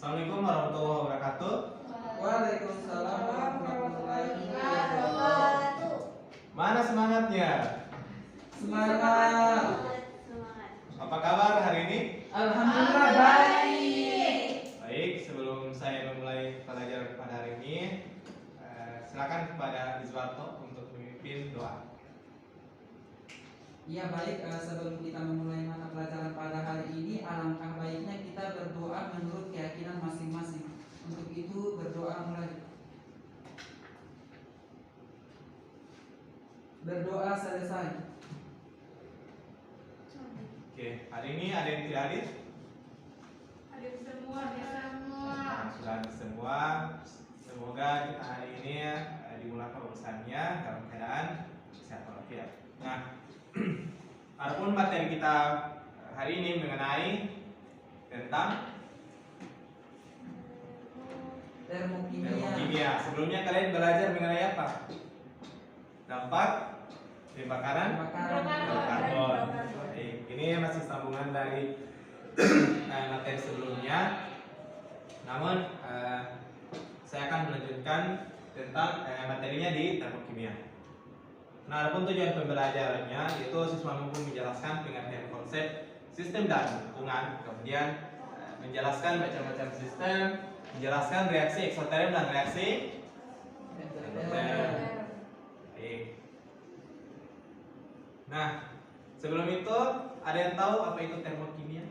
Assalamualaikum warahmatullahi wabarakatuh. Waalaikumsalam warahmatullahi wabarakatuh. Mana semangatnya? Semangat. Apa kabar hari ini? Alhamdulillah baik. Baik, sebelum saya memulai pelajaran pada hari ini, silakan kepada Iswarto untuk memimpin doa. Ya baik, sebelum kita memulai mata pelajaran pada hari ini, alangkah baiknya kita berdoa menurut keyakinan masing-masing. Untuk itu berdoa mulai. Berdoa selesai. Oke, hari ini ada yang tidak hadir? Hadir semua. Nah, sudah hadir semua. Semoga kita hari ini dimulakan urusannya dalam keadaan sehat walafiat. Nah, adapun materi kita hari ini mengenai tentang termokimia. Sebelumnya kalian belajar mengenai apa? Dampak pembakaran karbon. Baik, ini masih sambungan dari materi sebelumnya. Namun saya akan melanjutkan tentang materinya di termokimia. Nah, adapun tujuan pembelajarannya yaitu siswa mampu menjelaskan pengertian konsep sistem dan lingkungan, kemudian menjelaskan macam-macam sistem, menjelaskan reaksi eksoterm dan reaksi endoterm. Baik. Nah, sebelum itu ada yang tahu apa itu termokimia?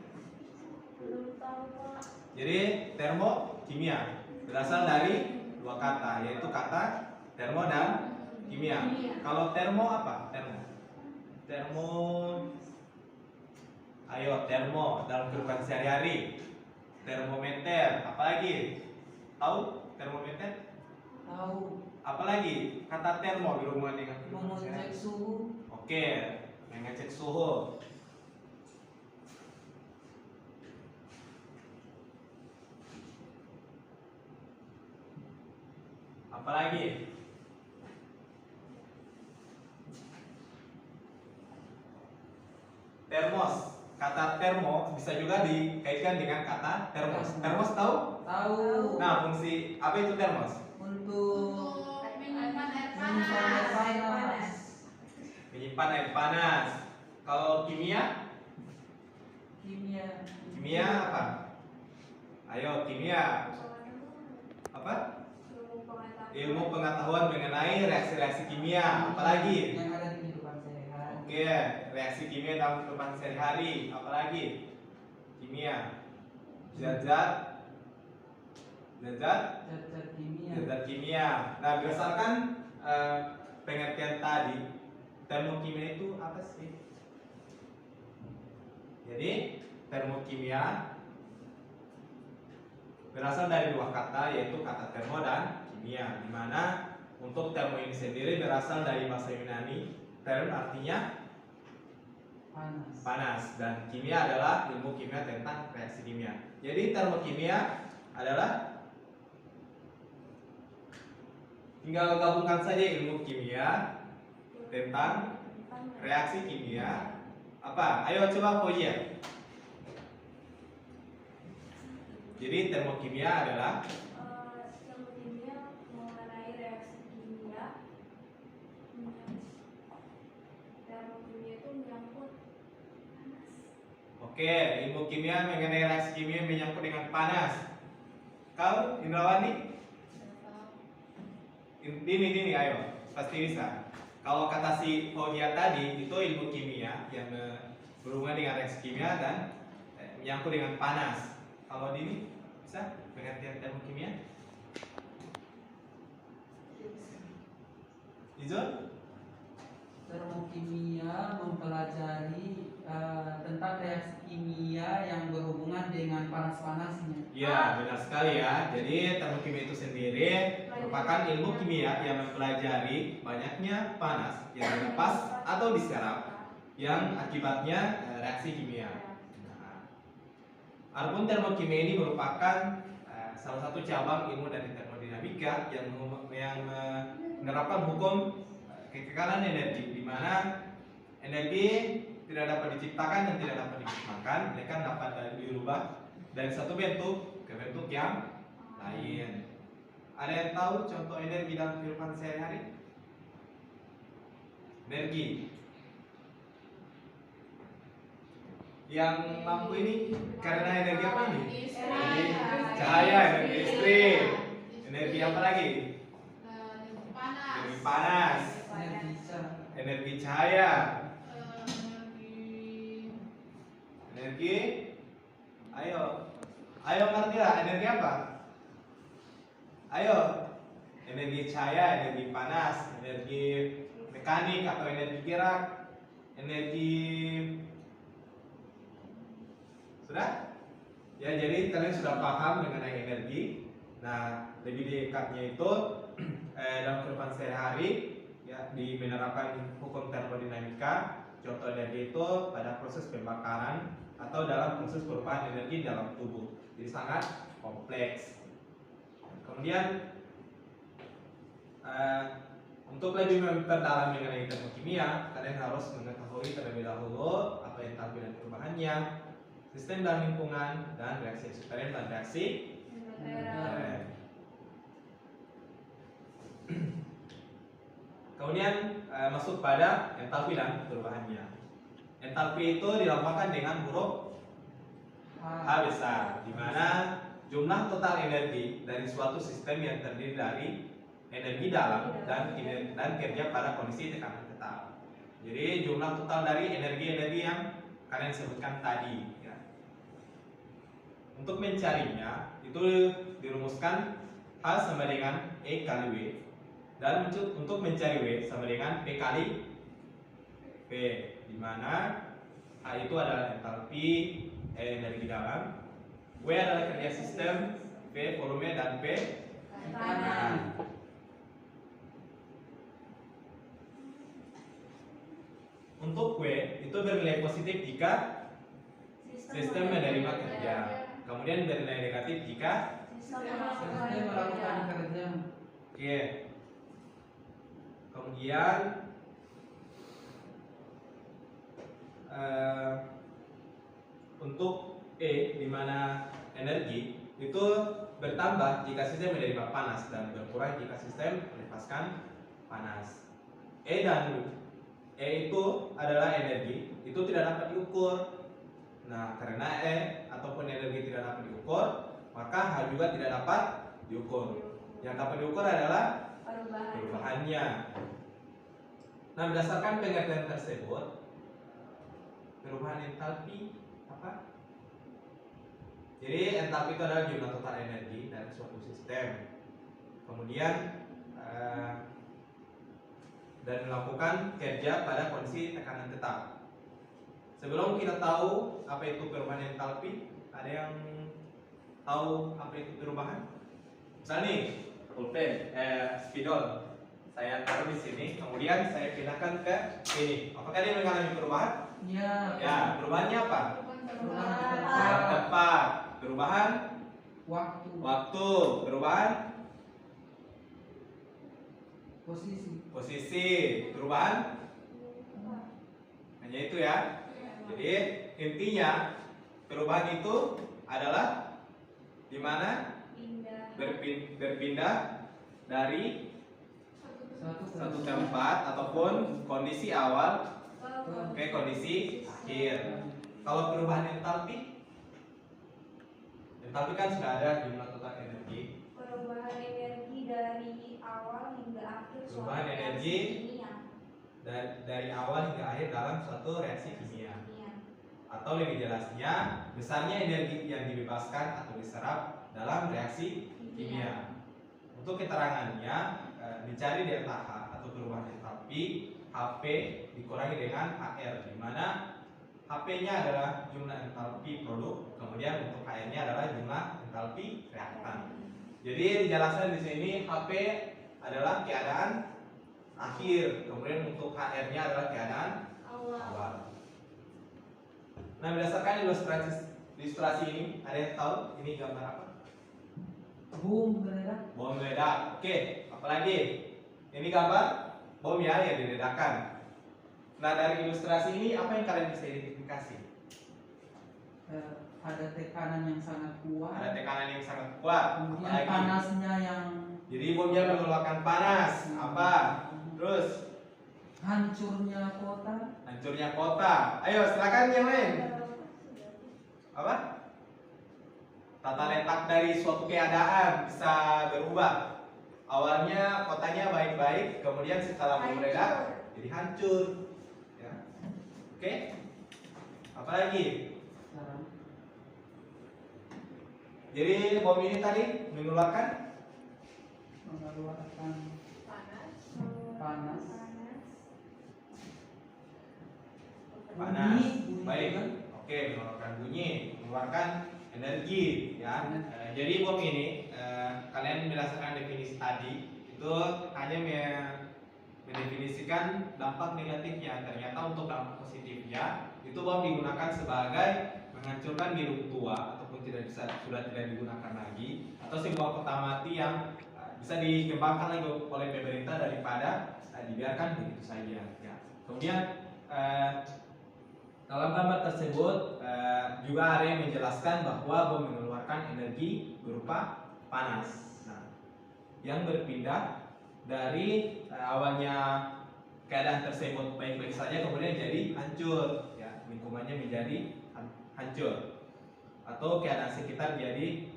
Belum tahu, Pak. Jadi termokimia berasal dari dua kata, yaitu kata termo dan kimia. Kalau termo apa? Termo dalam kehidupan sehari-hari. Termometer, apalagi? Tahu termometer? Tahu. Apalagi kata termo berhubungan dengan kehidupan Mengecek sehari-hari? suhu. Oke, mengecek suhu. Apalagi? Termos. Kata termo bisa juga dikaitkan dengan kata termos. Termos tahu? Tahu. Nah, fungsi apa itu termos? Untuk Menyimpan air menyimpan air panas. Menyimpan air panas. Kalau kimia? Kimia. Kimia apa? Ayo, kimia apa? Ilmu pengetahuan mengenai reaksi-reaksi kimia. Apalagi? Yang ada di kehidupan sehari-hari. Oke, reaksi kimia dalam kehidupan sehari-hari. Apalagi? Kimia. Zat-zat Kimia. zat kimia. Nah, berdasarkan pengertian tadi, termokimia itu apa sih? Jadi, termokimia berasal dari dua kata, yaitu kata termo dan kimia, di mana untuk termo ini sendiri berasal dari bahasa Yunani. Term artinya panas dan kimia adalah ilmu kimia tentang reaksi kimia. Jadi termokimia adalah, tinggal gabungkan saja ilmu kimia tentang reaksi kimia. Apa? Ayo coba Fauziah. Jadi termokimia adalah Termokimia mengenai reaksi kimia. Termokimia itu menyangkut panas. oke, ilmu kimia mengenai reaksi kimia menyangkut dengan panas. Kau Indrawani? Ini ayo, pasti bisa. Kalau kata si Fauziah tadi itu ilmu kimia yang berhubungan dengan reaksi kimia dan menyangkut dengan panas. Kalau Dini bisa pengertian termokimia? Izul? Termokimia mempelajari tentang reaksi kimia yang berhubungan dengan panas-panasnya. Ya, benar sekali ya. Jadi termokimia itu sendiri merupakan ilmu kimia yang mempelajari banyaknya panas yang dilepas atau diserap yang akibatnya reaksi kimia. Nah, adapun termokimia ini merupakan salah satu cabang ilmu dari termodinamika yang menerapkan hukum kekekalan energi, di mana energi tidak dapat diciptakan dan tidak dapat diciptakan, mereka dapat dirubah dari satu bentuk ke bentuk yang lain. Ada yang tahu contoh energi dalam kehidupan sehari-hari? Energi. Yang lampu ini karena energi apa ini? Energi cahaya, energi listrik. Energi apa lagi? Energi panas, energi cahaya, energi. Ayo ngerti lah energi apa? Ayo, energi cahaya, energi panas, energi mekanik atau energi gerak, energi. Sudah? Ya, jadi kalian sudah paham mengenai energi. Nah, lebih dekatnya itu dalam kehidupan sehari-hari ya, di menerapkan hukum termodinamika. Contoh energi itu pada proses pembakaran atau dalam proses perubahan energi dalam tubuh. Jadi sangat kompleks. Kemudian untuk lebih memperdalam mengenai termokimia, kalian harus mengetahui terlebih dahulu apa entalpi dan perubahannya, sistem dan lingkungan, dan reaksi ekstern dan reaksi intern. Kemudian masuk pada entalpi dan perubahannya. Entalpi itu dilambangkan dengan huruf H besar, di mana jumlah total energi dari suatu sistem yang terdiri dari energi dalam dan kerja pada kondisi tekanan tetap. Jadi jumlah total dari energi-energi yang kalian sebutkan tadi. Ya. Untuk mencarinya itu dirumuskan H sama dengan E kali W, dan untuk mencari W sama dengan P kali P, di mana H itu adalah entalpi energi dalam, W adalah kerja sistem, P volume, dan P tekanan. Untuk W itu bernilai positif jika sistem menerima kerja, kemudian bernilai negatif jika Sistem melakukan kerja. Oke. Kemudian untuk E, di mana energi itu bertambah jika sistem menerima panas dan berkurang jika sistem melepaskan panas. E itu adalah energi, itu tidak dapat diukur. Nah, karena E ataupun energi tidak dapat diukur, maka H juga tidak dapat diukur. Yang dapat diukur adalah perubahannya. Nah, berdasarkan pengertian tersebut, perubahan entalpi apa? Jadi entalpi itu adalah jumlah total energi dari suatu sistem. Kemudian dan melakukan kerja pada kondisi tekanan tetap. Sebelum kita tahu apa itu perubahan entalpi, ada yang tahu apa itu perubahan? Misalnya nih, pulpen, spidol, saya taruh di sini, kemudian saya pindahkan ke sini. Apakah dia mengalami perubahan? Ya. Ya, perubahannya apa? Perubahan Tempat, perubahan waktu, perubahan posisi, perubahan hanya itu ya. Jadi intinya perubahan itu adalah di mana berpindah dari satu tempat ataupun kondisi awal ke kondisi akhir. Kalau perubahan entalpi kan sudah ada jumlah total energi. Perubahan energi dari awal hingga akhir. Perubahan energi dari awal hingga akhir dalam suatu reaksi kimia. Atau lebih jelasnya, besarnya energi yang dibebaskan atau diserap dalam reaksi kimia. Untuk keterangannya, dicari delta H atau perubahan entalpi HP dikurangi dengan HR, di mana HP-nya adalah jumlah entalpi produk, kemudian untuk HR-nya adalah jumlah entalpi reaktan. Jadi dijelaskan di sini HP adalah keadaan akhir, kemudian untuk HR-nya adalah keadaan awal. Nah, berdasarkan ilustrasi ini, ada yang tahu ini gambar apa? bom meledak. Bom meledak. Oke, apalagi? Ini gambar bom ya yang diledakkan. Nah, dari ilustrasi ini apa yang kalian bisa identifikasi? ada tekanan yang sangat kuat. Ada tekanan yang sangat kuat. Kemudian Apalagi? panasnya yang Jadi bomnya mengeluarkan panas. Apa? Terus hancurnya kota. hancurnya kota. Ayo silakan yang lain. Apa? Tata letak dari suatu keadaan bisa berubah. Awalnya kotanya baik-baik, kemudian setelah meledak jadi hancur. Ya. Oke? Apalagi? Sekarang Jadi bom ini tadi mengeluarkan mengeluarkan Panas. panas. panas. Bunyi Baik. juga. Oke, mengeluarkan bunyi, mengeluarkan energi, ya. Jadi bom ini kalian berdasarkan definisi tadi itu hanya mendefinisikan dampak negatifnya. Ternyata untuk dampak positifnya itu bom digunakan sebagai menghancurkan gedung tua ataupun sudah tidak digunakan lagi, atau sebuah kota mati yang bisa dikembangkan lagi oleh pemerintah daripada dibiarkan begitu saja. Ya. Kemudian dalam gambar tersebut juga ada yang menjelaskan bahwa bom mengeluarkan energi berupa panas. Nah, yang berpindah dari awalnya keadaan tersebut baik-baik saja kemudian jadi hancur, ya, lingkungannya menjadi hancur atau keadaan sekitar jadi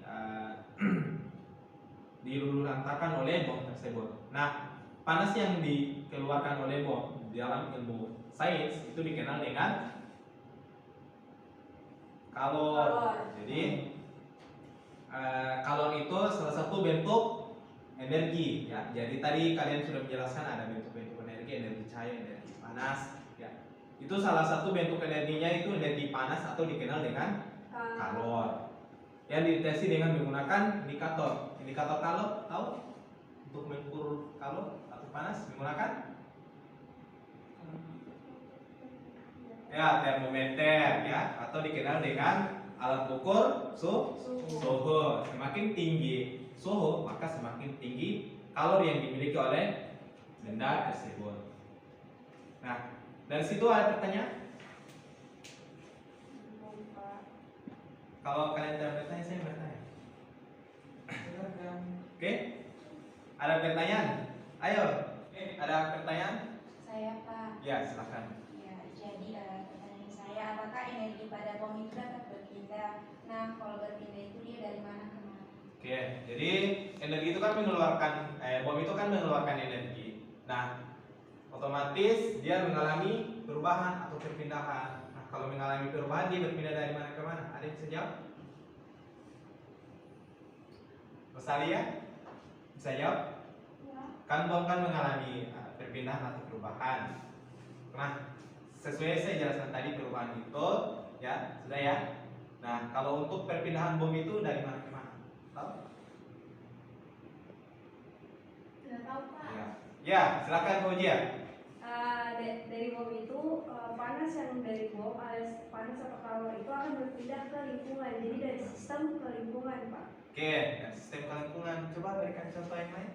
diluluhlantakan oleh bom tersebut. Nah, panas yang dikeluarkan oleh bom dalam ilmu sains itu dikenal dengan kalor. Jadi kalor itu salah satu bentuk energi, ya. Jadi tadi kalian sudah menjelaskan ada bentuk-bentuk energi cahaya, energi panas, ya. Itu salah satu bentuk energinya itu energi panas atau dikenal dengan kalor. Yang dideteksi dengan menggunakan indikator. Indikator kalor tahu? Untuk mengukur kalor atau panas menggunakan ya termometer, ya, atau dikenal dengan alat ukur suhu. Semakin tinggi suhu maka semakin tinggi kalori yang dimiliki oleh benda tersebut. Nah, dari situ ada pertanyaan? Kalau kalian tidak bertanya, saya bertanya. Oke? Ada pertanyaan? Ayo. Ada pertanyaan? Saya Pak. Ya, silakan. Ya, jadi pertanyaan saya, apakah energi pada bom itu dapat berpindah? Nah, kalau berpindah itu dia dari mana ke mana? Oke, jadi energi itu kan mengeluarkan bom itu kan mengeluarkan energi. Nah, otomatis dia mengalami perubahan atau perpindahan. Nah, kalau mengalami perubahan dia berpindah dari mana ke mana? Ada yang bisa jawab? Rosalia? Bisa jawab? Kan bom kan mengalami perpindahan atau perubahan. Nah, sesuai saya jelaskan tadi perubahan itu, ya, sudah ya. Nah, kalau untuk perpindahan bom itu dari mana ke mana? Tahu? Tidak tahu Pak. Ya, ya, silakan Fauzia. Dari bom itu panas yang dari bom alias panas atau kalor itu akan berpindah ke lingkungan. Jadi dari sistem ke lingkungan Pak. Oke, sistem ke lingkungan. Coba berikan contoh yang lain.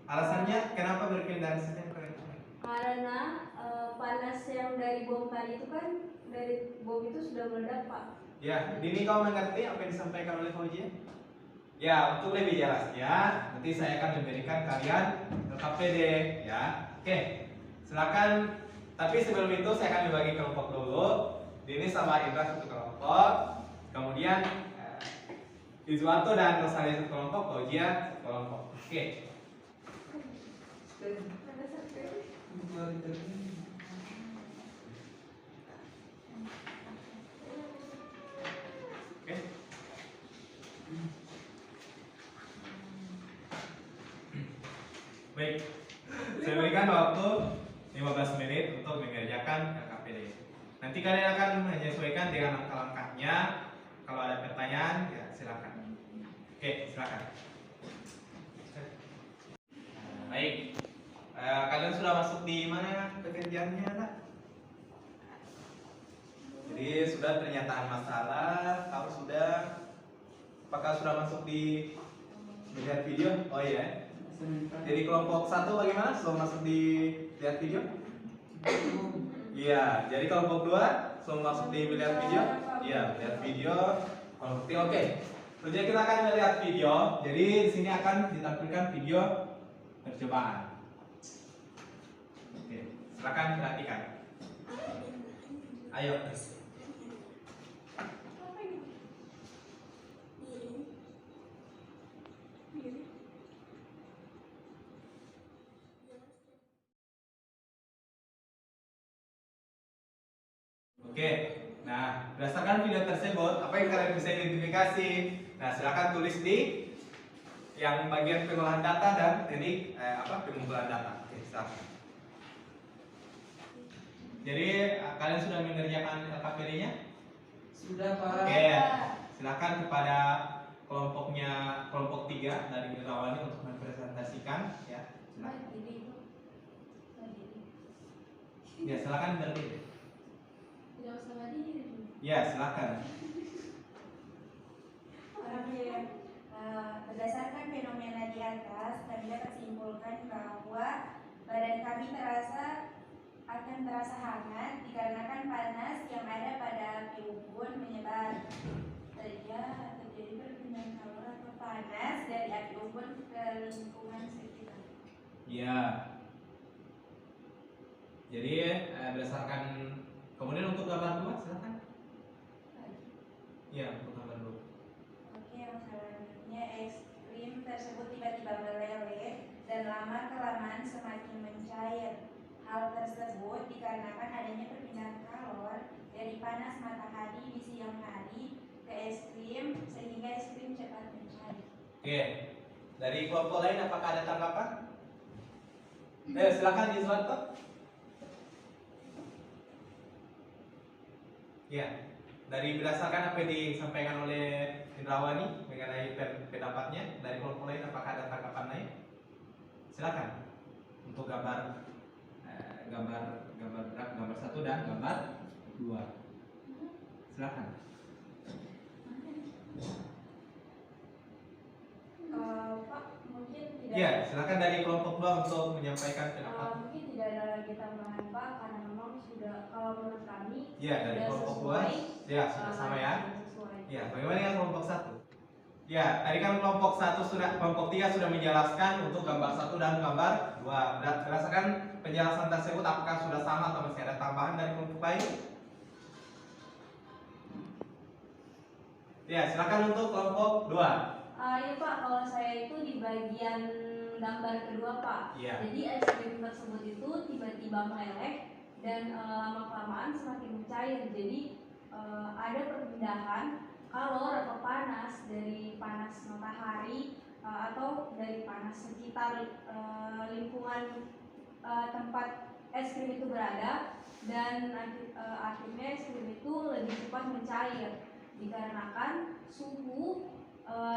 Alasannya kenapa berpindah dari sistem ke lingkungan? Karena panas yang dari bom tadi itu kan dari bom itu sudah meledak Pak. Ya, Dini kau mengerti apa yang disampaikan oleh Fauzia? Ya, untuk lebih jelasnya nanti saya akan memberikan kalian KPD, ya. Oke, silakan. Tapi sebelum itu saya akan membagi kelompok dulu. Dini sama Indra satu kelompok, kemudian Izwanto dan Rosalia satu kelompok, Fauzia satu kelompok. Oke. Oke. Baik. Saya berikan waktu 15 menit untuk mengerjakan KPD. Nanti kalian akan menyesuaikan dengan langkah-langkahnya. Kalau ada pertanyaan, ya silakan. Oke, silakan. Baik. Kalian sudah masuk di mana pekerjaannya, Nak? Jadi sudah pernyataan masalah, kamu sudah, apakah sudah masuk di melihat video? Oh iya. Jadi kelompok 1 bagaimana? Sudah masuk di lihat video? Iya. Jadi kelompok 2 sudah masuk di melihat video? Iya, lihat video. Oke. Jadi kita akan melihat video. Jadi di sini akan ditampilkan video percobaan. Oke, silakan perhatikan. Ayo. Oke, nah berdasarkan video tersebut, apa yang kalian bisa identifikasi? Nah, silakan tulis di yang bagian pengolahan data dan teknik pengumpulan data. Oke, silakan. Jadi kalian sudah mengerjakan LKPD-nya? Sudah Pak. Oke, silakan kepada kelompok 3 dari Mirawani untuk mempresentasikan ya. Silakan. Ya, silakan berdiri. Ya, silakan. Oke, berdasarkan fenomena di atas, kami dapat simpulkan bahwa badan kami akan terasa hangat dikarenakan panas yang ada pada api unggun menyebar. Terjadi perpindahan kalor atau panas dari api unggun ke lingkungan sekitar. Ya. Jadi berdasarkan kemudian untuk gambar 2 silakan. Ya, untuk gambar 2. Oke, yang selanjutnya ekstrim tersebut tiba-tiba meleleh dan lama-kelamaan semakin mencair. Hal tersebut dikarenakan adanya perpindahan kalor dari panas matahari di siang hari ke ekstrim sehingga ekstrim cepat mencair. Oke. Dari kelompok lain apakah ada tanggapan? Silakan Yuswanto. Ya. Dari berdasarkan apa yang disampaikan oleh Indrawani mengenai pendapatnya, dari kelompok lain apakah ada tanggapan lain? Silakan untuk gambar 1 dan gambar 2. Silakan. Pak, mungkin tidak. Ya, silakan dari kelompok 2 untuk menyampaikan pendapat. Mungkin tidak ada lagi tambahan Pak, karena memang sudah kalau menurut kami. Ya, dari sudah kelompok 2 sesuai, ya sudah sama ya. sesuai. Ya, bagaimana dengan kelompok 1? Ya, tadi kan kelompok 3 sudah menjelaskan untuk gambar 1 dan gambar 2. Berdasarkan penjelasan tersebut apakah sudah sama atau masih ada tambahan dari kelompok lain? Ya, silakan untuk kelompok 2. Iya Pak, kalau saya itu di bagian gambar kedua Pak. Iya. Jadi ekstrim tersebut itu tiba-tiba meleleh dan lama-kelamaan semakin mencair. Jadi ada perpindahan kalor atau panas dari panas matahari atau dari panas sekitar lingkungan tempat es krim itu berada, dan akhirnya es krim itu lebih cepat mencair dikarenakan suhu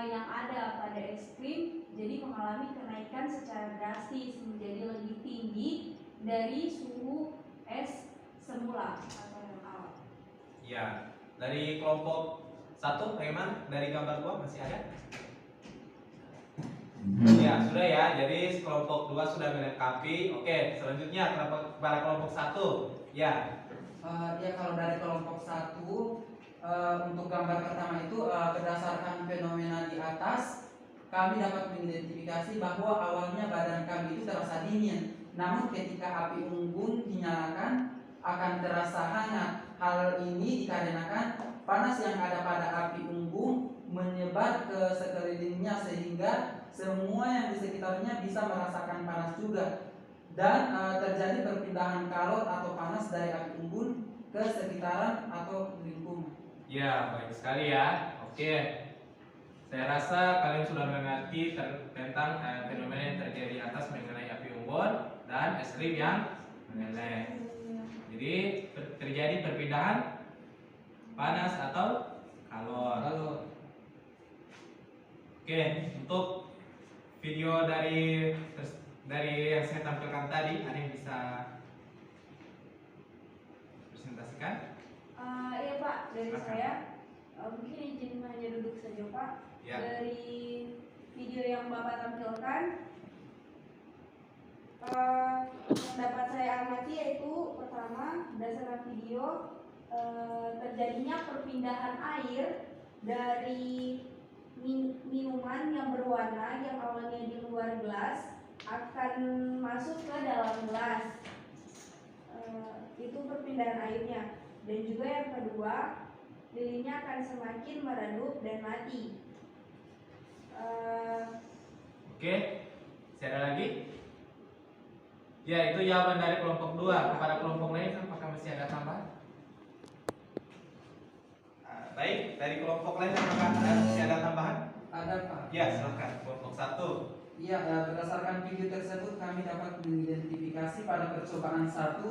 yang ada pada es krim jadi mengalami kenaikan secara drastis menjadi lebih tinggi dari suhu es semula atau yang awal. Ya, dari kelompok 1 bagaimana? Dari gambar 2 masih ada? Ya, sudah ya. Jadi kelompok 2 sudah melengkapi. Oke, selanjutnya kepada kelompok 1. Ya. Ya, kalau dari kelompok 1 untuk gambar pertama itu berdasarkan fenomena di atas, kami dapat mengidentifikasi bahwa awalnya badan kami itu terasa dingin, namun ketika api unggun dinyalakan akan terasa hangat. Hal ini dikarenakan panas yang ada pada api unggun menyebar ke sekelilingnya sehingga semua yang di sekitarnya bisa merasakan panas juga, dan terjadi perpindahan kalor atau panas dari api unggun ke sekitaran atau lingkungan. Ya, baik sekali ya. Oke. Saya rasa kalian sudah mengerti tentang fenomena yang terjadi di atas mengenai api unggun dan es krim yang meleleh. Jadi terjadi perpindahan panas atau kalor. Oke, untuk video dari yang saya tampilkan tadi, ada yang bisa presentasikan? Iya Pak, dari Silakan. saya mungkin izin hanya duduk saja Pak. Ya. Dari video yang Bapak tampilkan, yang dapat saya amati yaitu pertama berdasarkan video terjadinya perpindahan air dari minuman yang berwarna yang awalnya di luar gelas akan masuk ke dalam gelas. Itu perpindahan airnya. Dan juga yang kedua, lilinnya akan semakin meredup dan mati. Oke, masih ada lagi? Ya, itu jawaban dari kelompok 2. Kepada kelompok lain apakah masih ada tambahan? Baik, dari kelompok lain apakah masih ada tambahan? Ada Pak. Ya, silakan. Kelompok 1. Iya, berdasarkan video tersebut kami dapat mengidentifikasi pada percobaan 1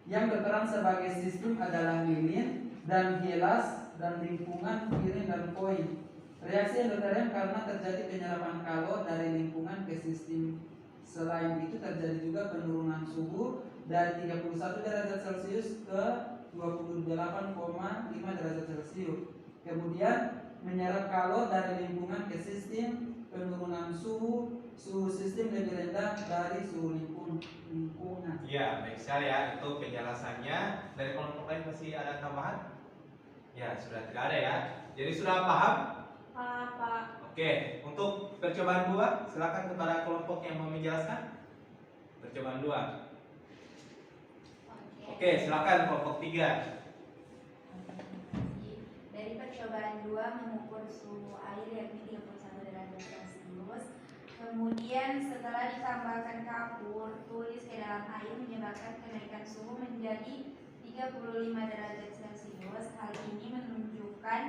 yang berperan sebagai sistem adalah lilin dan gelas dan lingkungan piring dan koin. Reaksi endoterm karena terjadi penyerapan kalor dari lingkungan ke sistem. Selain itu terjadi juga penurunan suhu dari 31 derajat Celcius ke 28,5 derajat Celcius. Kemudian menyerap kalor dari lingkungan ke sistem, penurunan suhu sistem lebih rendah dari suhu lingkungan. Ya, baik sekali ya. Itu penjelasannya. Dari kelompok lain masih ada tambahan? Ya, sudah tidak ada ya. Jadi sudah paham? Pak. Oke, untuk percobaan 2, silakan kepada kelompok yang mau menjelaskan. Percobaan 2. Oke, silakan kelompok 3. Dari percobaan 2 mengukur suhu air yakni 31 derajat Celcius. Kemudian setelah ditambahkan kapur tulis ke dalam air menyebabkan kenaikan suhu menjadi 35 derajat Celcius. Hal ini menunjukkan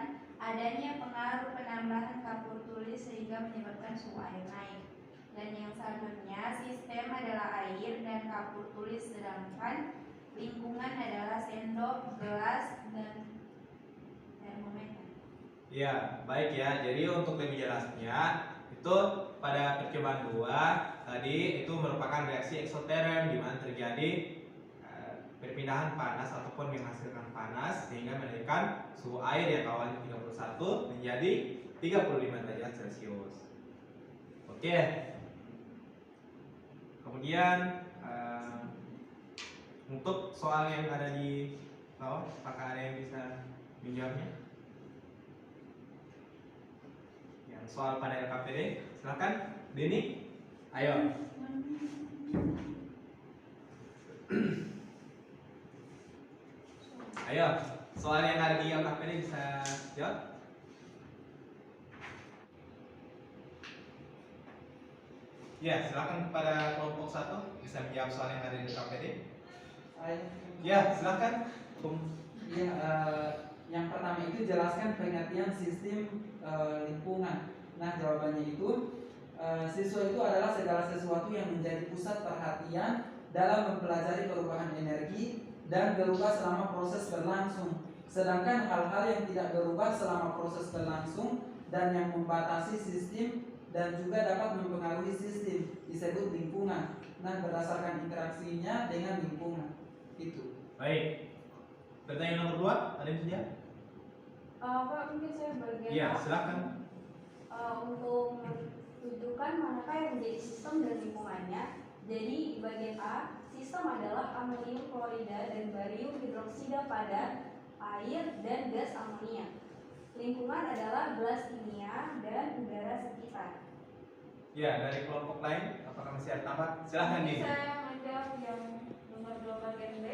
adanya pengaruh penambahan kapur tulis sehingga menyebabkan suhu air naik. Dan yang selanjutnya, sistem adalah air dan kapur tulis, sedangkan lingkungan adalah sendok, gelas, dan termometer. Ya, baik ya. Jadi untuk lebih jelasnya, itu pada percobaan 2 tadi itu merupakan reaksi eksoterm di mana terjadi perpindahan panas ataupun menghasilkan panas sehingga menaikkan suhu air yang awalnya 31 menjadi 35 derajat Celcius. Oke. Kemudian untuk soal yang ada di bawah, apakah ada yang bisa menjawabnya? Yang soal pada LKPD, silakan, Denny. Ayo. Ayo, soal yang ada di LKPD bisa jawab? Ya, silakan kepada kelompok 1 bisa menjawab soal yang ada di LKPD. Ya, silakan. Ya, yang pertama itu jelaskan pengertian sistem lingkungan. Nah, jawabannya itu siswa itu adalah segala sesuatu yang menjadi pusat perhatian dalam mempelajari perubahan energi dan berubah selama proses berlangsung. Sedangkan hal-hal yang tidak berubah selama proses berlangsung dan yang membatasi sistem dan juga dapat mempengaruhi sistem disebut lingkungan. Nah, berdasarkan interaksinya dengan lingkungan. Itu. Baik. Pertanyaan nomor 2, ada yang bisa jawab? Pak, mungkin saya bagian Iya, A. silakan. Untuk menunjukkan manakah yang menjadi sistem dan lingkungannya. Jadi di bagian A, sistem adalah amonium klorida dan barium hidroksida padat, air, dan gas amonia. Lingkungan adalah gelas kimia dan udara sekitar. Ya, dari kelompok lain, apakah masih ada tambahan? Silahkan nih. Saya menjawab yang nomor 2 bagian B,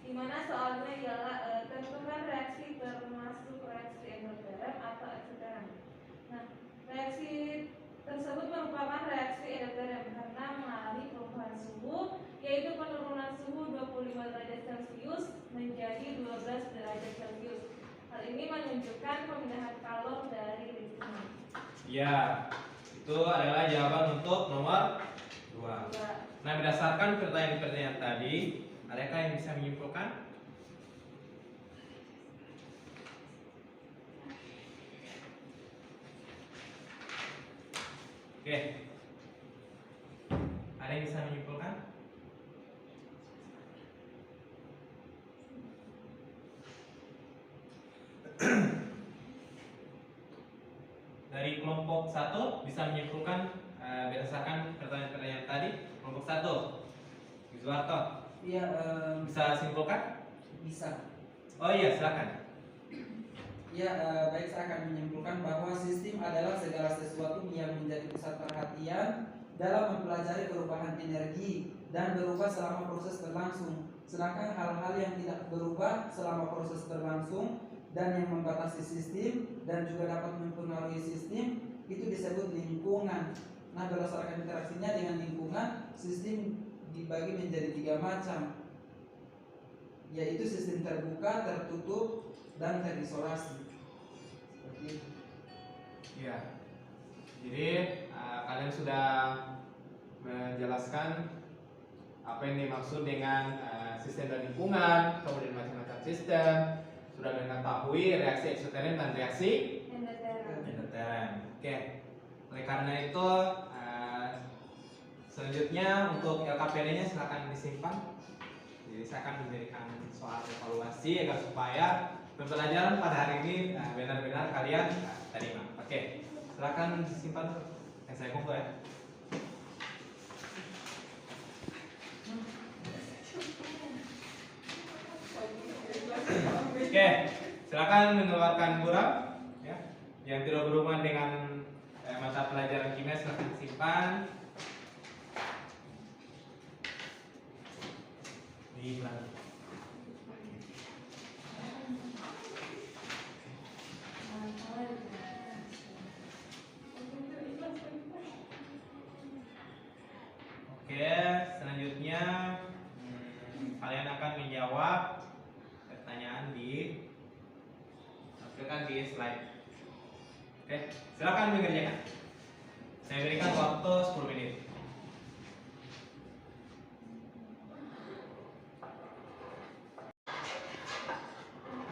di mana soalnya ialah tentukan reaksi termasuk reaksi endoterm atau eksoterm. Nah, reaksi tersebut merupakan reaksi endoterm karena mengalami perubahan suhu, yaitu penurunan suhu 25 derajat Celcius menjadi 12 derajat Celcius. Hal ini menunjukkan pemindahan kalor dari lingkungan. Ya, itu adalah jawaban untuk nomor 2. Nah, berdasarkan pertanyaan-pertanyaan tadi, adakah yang bisa menyimpulkan? Oke. Ada yang bisa menyimpulkan? Dari kelompok 1 bisa menyimpulkan berdasarkan pertanyaan-pertanyaan tadi. Kelompok 1, Wiswarto, Iya, bisa simpulkan? bisa. Oh iya, silakan. Ya, baik, saya akan menyimpulkan bahwa sistem adalah segala sesuatu yang menjadi pusat perhatian dalam mempelajari perubahan energi dan berubah selama proses berlangsung. Sedangkan hal-hal yang tidak berubah selama proses berlangsung dan yang membatasi sistem dan juga dapat mempengaruhi sistem itu disebut lingkungan. Nah, berdasarkan interaksinya dengan lingkungan, sistem dibagi menjadi 3 macam, yaitu sistem terbuka, tertutup, dan terisolasi. Seperti itu. Ya. Jadi kalian sudah menjelaskan apa yang dimaksud dengan sistem dan lingkungan, kemudian macam-macam sistem, sudah mengetahui reaksi eksoterin dan reaksi endoteren. Oke. Oleh karena itu selanjutnya untuk LKPD-nya silakan disimpan. Jadi saya akan memberikan soal evaluasi agar supaya pembelajaran pada hari ini benar-benar kalian terima. Oke. Silakan disimpan. Saya kumpul ya. Oke, silakan mengeluarkan buram ya. Yang tidak berhubungan dengan mata pelajaran kimia silakan simpan di mana. Oke, selanjutnya kalian akan menjawab pertanyaan tampilkan di slide. Oke, silakan mengerjakan. Saya berikan waktu 10 menit.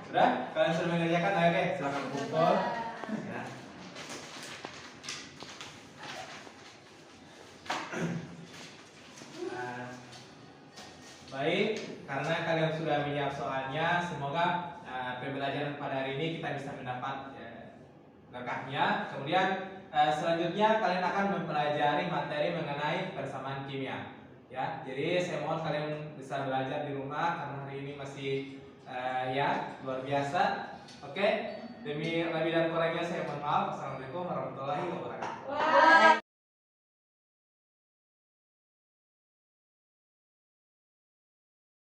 Sudah? Kalian sudah mengerjakan? Oke, silakan kumpul. Ya. Baik, karena kalian sudah menjawab soalnya, semoga pembelajaran pada hari ini kita bisa mendapat berkahnya. Kemudian selanjutnya kalian akan mempelajari materi mengenai persamaan kimia. Ya, jadi saya mohon kalian bisa belajar di rumah karena hari ini masih ya luar biasa. Oke, demi lebih dan kurangnya saya mohon maaf. Assalamualaikum warahmatullahi wabarakatuh.